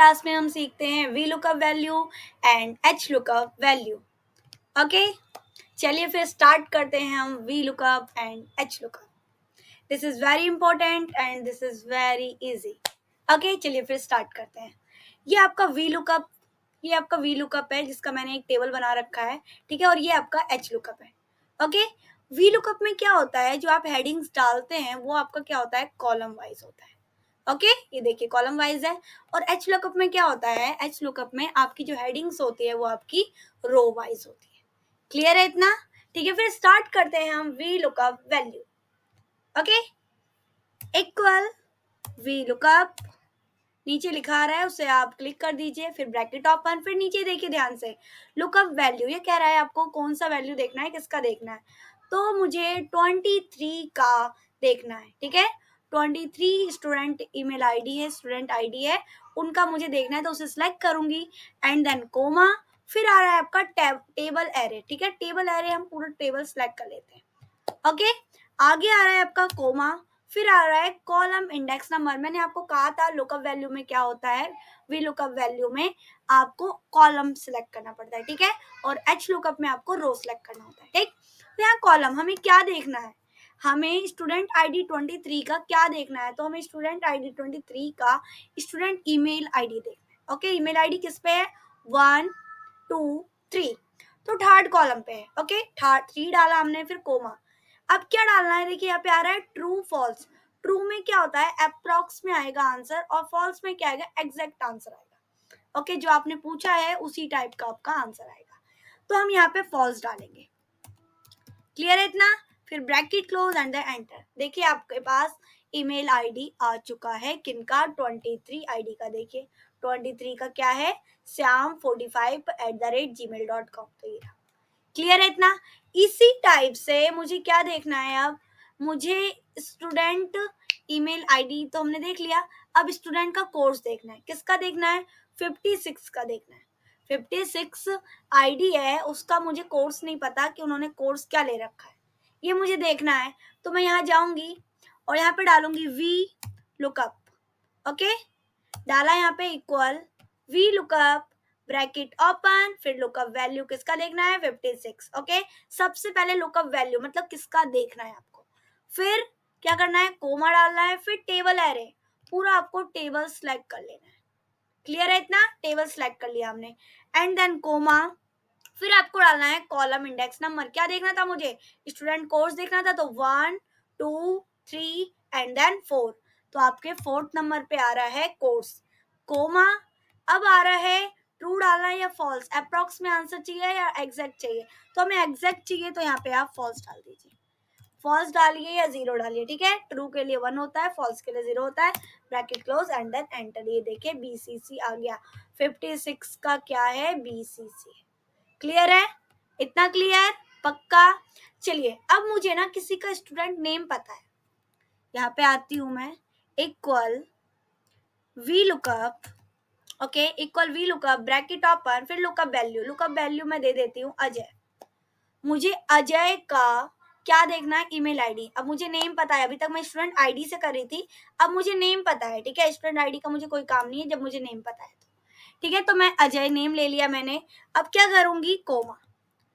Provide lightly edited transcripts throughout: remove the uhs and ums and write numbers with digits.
Class में हम सीखते हैं we lookup value and H lookup value. Okay, चलिए फिर स्टार्ट करते हैं हम V lookup and H lookup. This is very important and this is very easy. Okay, चलिए फिर स्टार्ट करते हैं। ये आपका वी लुकअप है जिसका मैंने एक टेबल बना रखा है, ठीक है, और ये आपका एच लुकअप है। ओके, वी लुकअप में क्या होता है, जो आप हेडिंग्स डालते हैं वो आपका क्या होता है, कॉलम वाइज होता है। ओके, ये देखिए कॉलम वाइज है। और एच लुकअप में क्या होता है, एच लुकअप में आपकी जो हेडिंग्स होती है वो आपकी रो वाइज होती है। क्लियर है इतना? ठीक है, फिर स्टार्ट करते हैं हम we lookup value. Okay, equal V lookup, नीचे लिखा आ रहा है उसे आप क्लिक कर दीजिए, फिर ब्रैकेट ओपन, फिर नीचे देखिए ध्यान से लुकअप वैल्यू। ये कह रहा है आपको कौन सा वैल्यू देखना है, किसका देखना है, तो मुझे 23 का देखना है। ठीक है, 23 स्टूडेंट ईमेल आईडी है, स्टूडेंट आईडी है, उनका मुझे देखना है, तो उसे सिलेक्ट करूंगी एंड देन कोमा, फिर आ रहा है आपका टेबल एरे। ठीक है, टेबल एरे हम पूरा टेबल सिलेक्ट कर लेते हैं। ओके, आगे आ रहा है आपका कोमा, फिर आ रहा है कॉलम इंडेक्स नंबर। मैंने आपको कहा था लुकअप वैल्यू में क्या होता है, वी लुकअप वैल्यू में आपको कॉलम सिलेक्ट करना पड़ता है, ठीक है, और एच लुकअप में आपको रो सिलेक्ट करना होता है। ठीक, तो यहाँ कॉलम हमें क्या देखना है, हमें स्टूडेंट आईडी 23 का क्या देखना है, तो हमें स्टूडेंट आईडी 23 का स्टूडेंट ईमेल आईडी देखना है। ओके, ईमेल आईडी किस पे है, 1 2 3, तो थर्ड कॉलम पे है। ओके, थर्ड 3 डाला हमने, फिर कोमा। अब क्या डालना है, देखिए यहाँ पे आ रहा है ट्रू फॉल्स। ट्रू में क्या होता है, अप्रॉक्स में आएगा आंसर, और फॉल्स में क्या आएगा, एग्जैक्ट आंसर आएगा। ओके, जो आपने पूछा है उसी टाइप का आपका आंसर आएगा, तो हम यहाँ पे फॉल्स डालेंगे। क्लियर है इतना? फिर ब्रैकेट क्लोज एंड एंटर। देखिए आपके पास ईमेल आईडी आ चुका है, किनका, 23 आईडी का। देखिए 23 का क्या है, syam45@gmail.com। तो ये क्लियर है इतना? इसी टाइप से मुझे क्या देखना है, अब मुझे स्टूडेंट ईमेल आईडी तो हमने देख लिया, अब स्टूडेंट का कोर्स देखना है। किसका देखना है, 56 का देखना है। 56 आईडी है, उसका मुझे कोर्स नहीं पता कि उन्होंने कोर्स क्या ले रखा है, ये मुझे देखना है। तो मैं यहाँ जाऊंगी और यहाँ पे डालूंगी वी लुकअप। ओके, डाला यहाँ पे equal V lookup, bracket open, फिर लुकअप वैल्यू किसका देखना है, 56। ओके, सबसे पहले लुकअप वैल्यू मतलब किसका देखना है आपको, फिर क्या करना है, कोमा डालना है, फिर टेबल एरे, पूरा आपको टेबल सेलेक्ट कर लेना है। क्लियर है इतना? टेबल सेलेक्ट कर लिया हमने एंड देन कोमा, फिर आपको डालना है कॉलम इंडेक्स नंबर। क्या देखना था मुझे, स्टूडेंट कोर्स देखना था, तो 1 2 3 एंड देन 4, तो आपके 4th नंबर पे आ रहा है कोर्स, कोमा। अब आ रहा है ट्रू डालना है या फॉल्स, अप्रॉक्स में आंसर चाहिए या एग्जैक्ट चाहिए, तो हमें एग्जैक्ट चाहिए, तो यहाँ पे आप फॉल्स डाल दीजिए। फॉल्स डालिए या 0 डालिए, ठीक है, ट्रू के लिए 1 होता है, फॉल्स के लिए 0 होता है। Bracket close and then enter. ये देखिए बीसीसी आ गया, 56 का क्या है, बीसीसी। क्लियर है इतना? क्लियर, पक्का? चलिए अब मुझे ना किसी का स्टूडेंट नेम पता है, यहाँ पे आती हूं मैं, equal V lookup. Okay, equal V lookup, bracket open, फिर लुकअप वैल्यू। लुकअप वैल्यू मैं दे देती हूँ अजय। मुझे अजय का क्या देखना है, ईमेल आईडी। अब मुझे नेम पता है, अभी तक मैं स्टूडेंट आईडी से कर रही थी, अब मुझे नेम पता है। ठीक है, स्टूडेंट आईडी का मुझे कोई काम नहीं है जब मुझे नेम पता है तो। ठीक है, तो मैं अजय नेम ले लिया मैंने। अब क्या करूंगी, कोमा।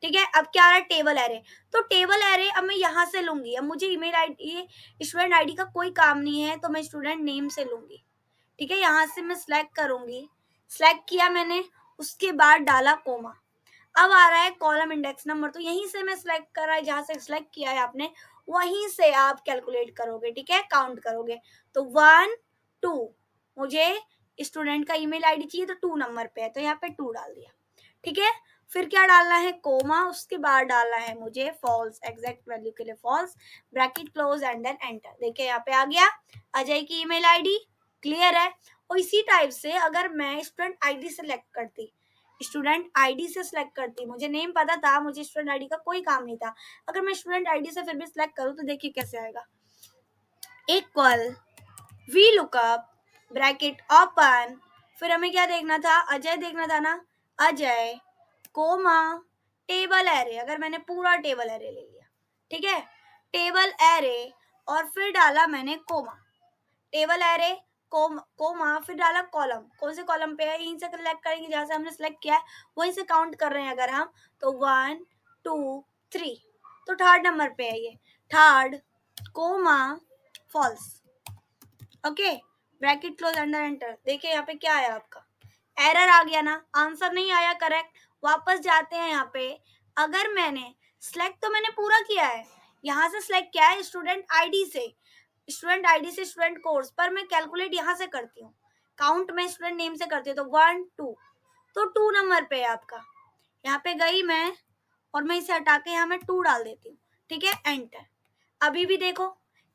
ठीक है, अब क्या आ रहा है, टेबल एरे, तो टेबल एरे अब मैं यहाँ से लूंगी। अब मुझे ईमेल आईडी, स्टूडेंट आईडी का कोई काम नहीं है, तो मैं स्टूडेंट नेम से लूंगी। ठीक है, यहाँ से मैं सिलेक्ट करूंगी, सिलेक्ट किया मैंने, उसके बाद डाला कोमा। अब आ रहा है कॉलम इंडेक्स नंबर, तो यहीं से मैं सिलेक्ट कर रहा है, जहां से सिलेक्ट किया है आपने वहीं से आप कैलकुलेट करोगे। ठीक है, काउंट करोगे, तो 1 2, मुझे स्टूडेंट का ईमेल आईडी चाहिए, तो 2 नंबर पे है, तो यहाँ पे 2 डाल दिया। ठीक है, फिर क्या डालना है, कोमा, उसके बाद डालना है मुझे फॉल्स, एग्जैक्ट वैल्यू के लिए false, bracket close and then enter. देखिए यहाँ पे आ गया अजय की ईमेल आईडी। क्लियर है? और इसी टाइप से अगर मैं स्टूडेंट आईडी सेलेक्ट करती, स्टूडेंट आईडी से सिलेक्ट करती, मुझे नेम पता था, मुझे स्टूडेंट आईडी का कोई काम नहीं था, अगर मैं स्टूडेंट आईडी से फिर भी सिलेक्ट करूँ, तो देखिए कैसे आएगा, equal V lookup, bracket open, फिर हमें क्या देखना था, अजय देखना था ना, अजय कोमा टेबल एरे। अगर मैंने पूरा टेबल एरे ले लिया, ठीक है, टेबल एरे, और फिर डाला मैंने कोमा, टेबल एरे कोमा फिर डाला कॉलम, कौन से कॉलम पे है यहीं से सिलेक्ट करेंगे, जहां से हमने सिलेक्ट किया है वहीं से काउंट कर रहे हैं अगर हम, तो 1 2 3, तो थर्ड नंबर पे है ये, third comma false. Okay, bracket close under enter. देखिए यहाँ पे क्या आया आपका, एरर आ गया ना, आंसर नहीं आया करेक्ट। वापस जाते हैं यहाँ पे, अगर मैंने सिलेक्ट तो मैंने पूरा किया है, यहाँ से सिलेक्ट किया है स्टूडेंट आईडी से, स्टूडेंट कोर्स, पर मैं कैलकुलेट यहाँ से करती हूँ, काउंट में स्टूडेंट नेम से करती हूँ, तो 1 2, तो 2 नंबर पे है आपका। यहाँ पे गई मैं और मैं इसे हटा के यहाँ मैं 2 डाल देती हूँ, ठीक है, एंटर। अभी भी देखो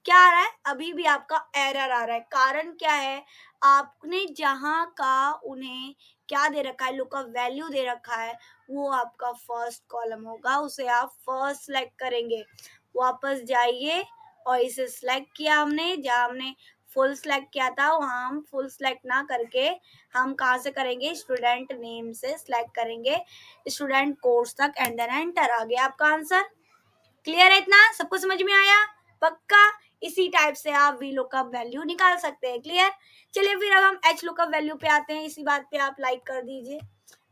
क्या आ रहा है, अभी भी आपका एरर आ रहा है। कारण क्या है, आपने जहां का उन्हें क्या दे रखा है, लुकअप वैल्यू दे रखा है, वो आपका फर्स्ट कॉलम होगा, उसे आप फर्स्ट सेलेक्ट करेंगे। वापस जाइए और इसे सिलेक्ट किया हमने, जहां हमने फुल सेलेक्ट किया था वहां हम फुल सेलेक्ट ना करके हम कहाँ से करेंगे, स्टूडेंट नेम से सिलेक्ट करेंगे स्टूडेंट कोर्स तक, एंड देन एंटर। आ गया आपका आंसर। क्लियर है इतना, सबको समझ में आया? पक्का? इसी टाइप से आप वी लुकअप वैल्यू निकाल सकते हैं। क्लियर? चलिए फिर अब हम एच लुकअप वैल्यू पे आते हैं। इसी बात पे आप लाइक कर दीजिए,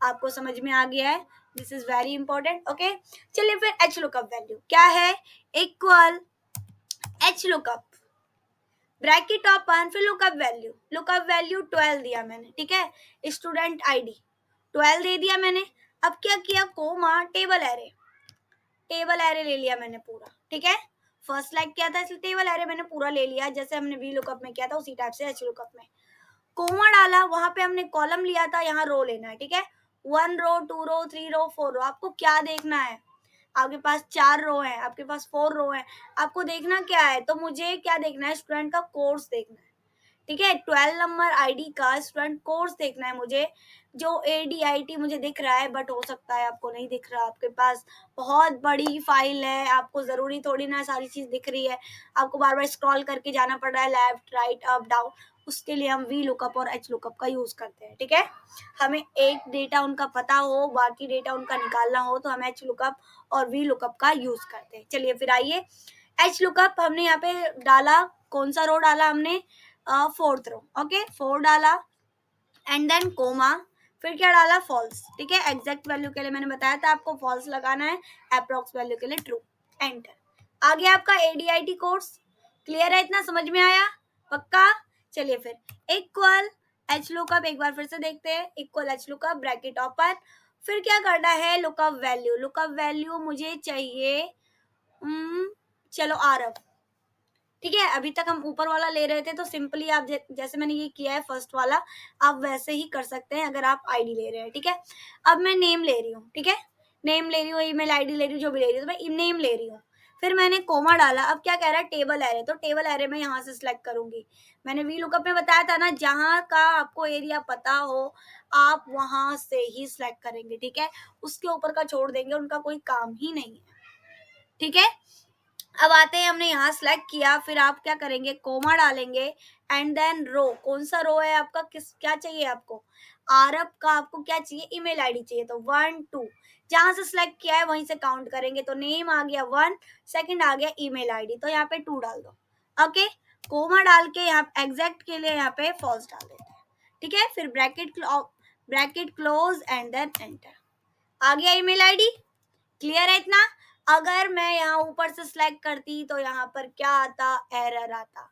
आपको समझ में आ गया है, this is very important. Okay, चलिए फिर एच लुकअप वैल्यू क्या है, equal H lookup bracket open फिर लुकअप वैल्यू 12 दिया मैंने, ठीक है, स्टूडेंट आईडी 12 दे दिया मैंने। अब क्या किया, कोमा टेबल एरे ले लिया मैंने पूरा, ठीक है, फर्स्ट लाइक किया था इसलिए टेबल एरे मैंने पूरा ले लिया, जैसे हमने वी लुकअप में किया था उसी टाइप से एच लुकअप में। कोमा डाला, वहां पे हमने कॉलम लिया था, यहाँ रो लेना है, ठीक है, 1 रो 2 रो 3 रो 4 रो। आपको क्या देखना है, आपके पास 4 रो है, आपके पास 4 रो है, आपको देखना क्या है, तो मुझे क्या देखना है, स्टूडेंट का कोर्स देखना है, ठीक है, 12 नंबर आईडी का स्टूडेंट कोर्स देखना है मुझे, जो ADIT मुझे दिख रहा है, बट हो सकता है आपको नहीं दिख रहा, आपके पास बहुत बड़ी फाइल है, आपको जरूरी थोड़ी ना सारी चीज दिख रही है, आपको बार बार स्क्रॉल करके जाना पड़ रहा है, लेफ्ट राइट अप डाउन, उसके लिए हम वी लुकअप और एच लुकअप का यूज करते हैं, ठीक है। हमें एक डेटा उनका पता हो, बाकी डेटा उनका निकालना हो, तो हम एच लुकअप और वी लुकअप का यूज करते हैं। चलिए फिर आइए, एच लुकअप हमने यहाँ पे डाला, कौन सा रो डाला हमने, 4th रो, ओके, 4 डाला, एंड देन कोमा, फिर क्या डाला, फॉल्स, ठीक है, एग्जैक्ट वैल्यू के लिए मैंने बताया था आपको फॉल्स लगाना है, अप्रोक्स वैल्यू के लिए ट्रू, एंटर। आ गया आपका ADIT कोर्स। क्लियर है इतना, समझ में आया? पक्का? चलिए फिर इक्वल एच लुकअप एक बार फिर से देखते हैं, equal H lookup bracket open, फिर क्या करना है, लुकअप वैल्यू मुझे चाहिए, चलो आरब, ठीक है, अभी तक हम ऊपर वाला ले रहे थे, तो सिंपली आप जैसे मैंने ये किया है फर्स्ट वाला, आप वैसे ही कर सकते हैं अगर आप आईडी ले रहे हैं, ठीक है। अब मैं नेम ले रही हूँ, ठीक है, नेम ले रही हूँ, ईमेल आईडी ले रही हूँ, जो भी ले रही हूँ, तो मैं नेम ले रही हूँ, फिर मैंने कोमा डाला। अब क्या कह रहा है, टेबल एरे, तो टेबल एरे में यहाँ से सिलेक्ट करूंगी। मैंने वी लुकअप में बताया था ना, जहाँ का आपको एरिया पता हो आप वहां से ही सिलेक्ट करेंगे, ठीक है, उसके ऊपर का छोड़ देंगे, उनका कोई काम ही नहीं है, ठीक है। अब आते हैं, हमने यहाँ सेलेक्ट किया, फिर आप क्या करेंगे, कोमा डालेंगे, एंड देन रो, कौन सा रो है आपका, क्या चाहिए आपको, आरब का आपको क्या चाहिए, ईमेल आईडी चाहिए, तो 1 2, जहां से सिलेक्ट किया है वहीं से काउंट करेंगे, तो नेम आ गया 1, सेकंड आ गया ईमेल आईडी, तो यहाँ पे 2 डाल दो, ओके, कोमा डाल के यहाँ एग्जैक्ट के लिए यहाँ पे फॉल्स डाल देते हैं, ठीक है, फिर bracket close and then enter. आ गया ईमेल आईडी। क्लियर है इतना? अगर मैं यहाँ ऊपर से सिलेक्ट करती तो यहाँ पर क्या आता, एरर आता,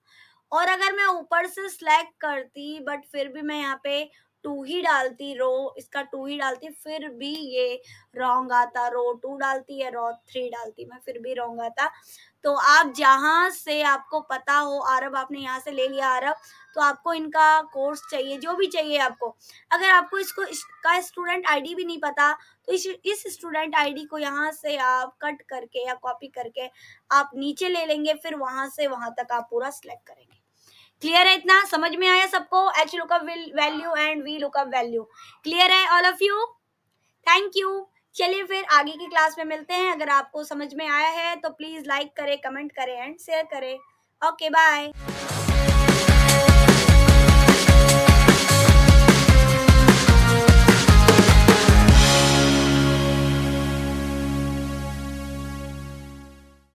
और अगर मैं ऊपर से सिलेक्ट करती बट फिर भी मैं यहाँ पे 2 ही डालती, रो इसका 2 ही डालती, फिर भी ये रॉन्ग आता, रो 2 डालती है, रो 3 डालती मैं, फिर भी रॉन्ग आता। तो आप जहाँ से आपको पता हो, अरब आपने यहाँ से ले लिया अरब, तो आपको इनका कोर्स चाहिए, जो भी चाहिए आपको, अगर आपको इसका स्टूडेंट आईडी भी नहीं पता, तो इस स्टूडेंट आईडी को यहाँ से आप कट करके या कॉपी करके आप नीचे ले लेंगे, फिर वहां से वहां तक आप पूरा सिलेक्ट करेंगे। क्लियर है इतना, समझ में आया सबको, H lookup value and V lookup value. Clear है all of you? Thank you. चलिए फिर आगे की क्लास में मिलते हैं। अगर आपको समझ में आया है तो प्लीज लाइक करें, कमेंट करें एंड शेयर करें। Okay, bye.